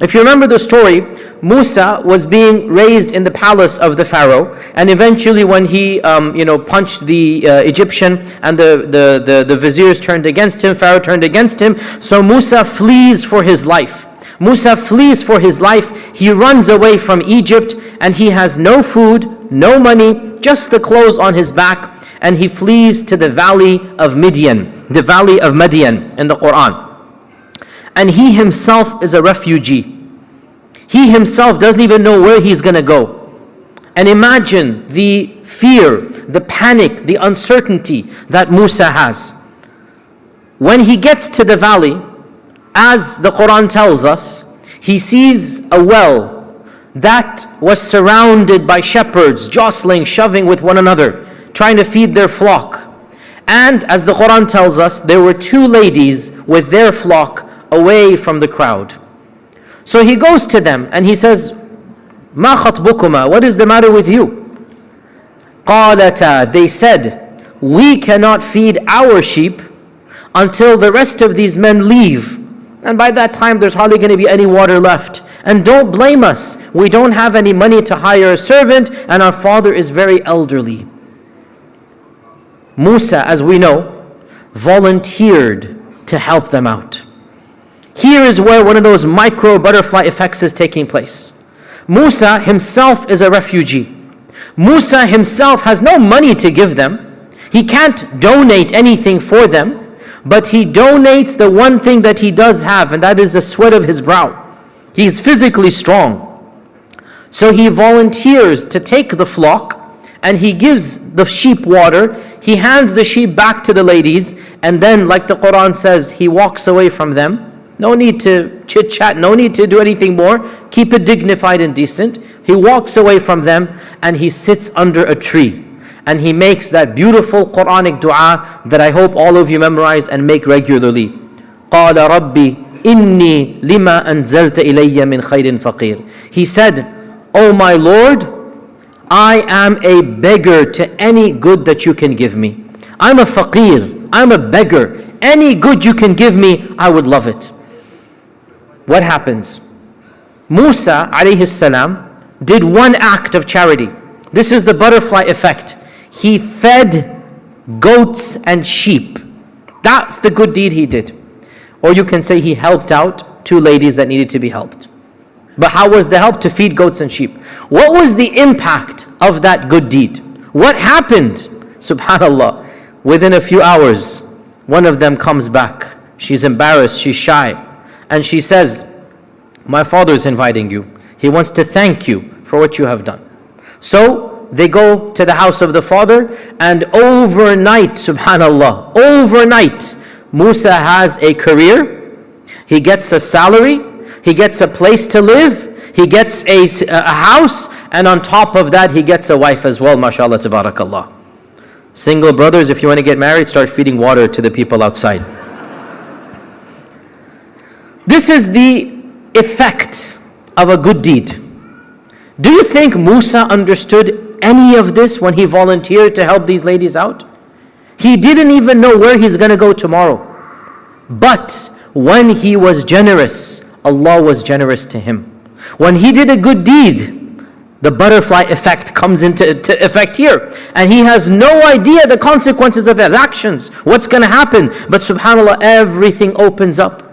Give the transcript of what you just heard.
If you remember the story, Musa was being raised in the palace of the Pharaoh, and eventually when he punched the Egyptian, and the viziers turned against him, Pharaoh turned against him, so Musa flees for his life. Musa flees for his life. He runs away from Egypt, and he has no food, no money, just the clothes on his back, and he flees to the valley of Midian, the valley of Madian in the Quran. And he himself is a refugee. He himself doesn't even know where he's going to go. And imagine the fear, the panic, the uncertainty that Musa has. When he gets to the valley, as the Quran tells us, he sees a well that was surrounded by shepherds, jostling, shoving with one another, trying to feed their flock. And as the Quran tells us, there were two ladies with their flock away from the crowd. So he goes to them and he says, "Ma khatbukuma, what is the matter with you?" قالتا, they said, "We cannot feed our sheep until the rest of these men leave. And by that time there's hardly going to be any water left. And don't blame us, we don't have any money to hire a servant, and our father is very elderly." Musa, as we know, volunteered to help them out. Here is where one of those micro butterfly effects is taking place. Musa himself is a refugee. Musa himself has no money to give them. He can't donate anything for them, but he donates the one thing that he does have, and that is the sweat of his brow. He's physically strong. So he volunteers to take the flock, and he gives the sheep water. He hands the sheep back to the ladies, and then, like the Quran says, he walks away from them. No need to chit-chat, no need to do anything more. Keep it dignified and decent. He walks away from them and he sits under a tree. And he makes that beautiful Quranic dua that I hope all of you memorize and make regularly. قَالَ رَبِّي إِنِّي لِمَا أَنزَلْتَ إِلَيَّ مِنْ خَيْرٍ فَقِيرٍ. He said, "Oh my Lord, I am a beggar to any good that you can give me. I'm a faqir, I'm a beggar. Any good you can give me, I would love it." What happens? Musa alayhi salam did one act of charity. This is the butterfly effect. He fed goats and sheep. That's the good deed he did. Or you can say he helped out two ladies that needed to be helped. But how was the help? To feed goats and sheep. What was the impact of that good deed? What happened? Subhanallah. Within a few hours, one of them comes back. She's embarrassed, she's shy. And she says, "My father's inviting you. He wants to thank you for what you have done." So they go to the house of the father, and overnight, subhanallah, overnight, Musa has a career, he gets a salary, he gets a place to live, he gets a house, and on top of that, he gets a wife as well, mashallah, tabarakallah. Single brothers, if you want to get married, start feeding water to the people outside. This is the effect of a good deed. Do you think Musa understood any of this when he volunteered to help these ladies out? He didn't even know where he's going to go tomorrow. But when he was generous, Allah was generous to him. When he did a good deed, the butterfly effect comes into effect here. And he has no idea the consequences of his actions, what's going to happen. But subhanAllah, everything opens up.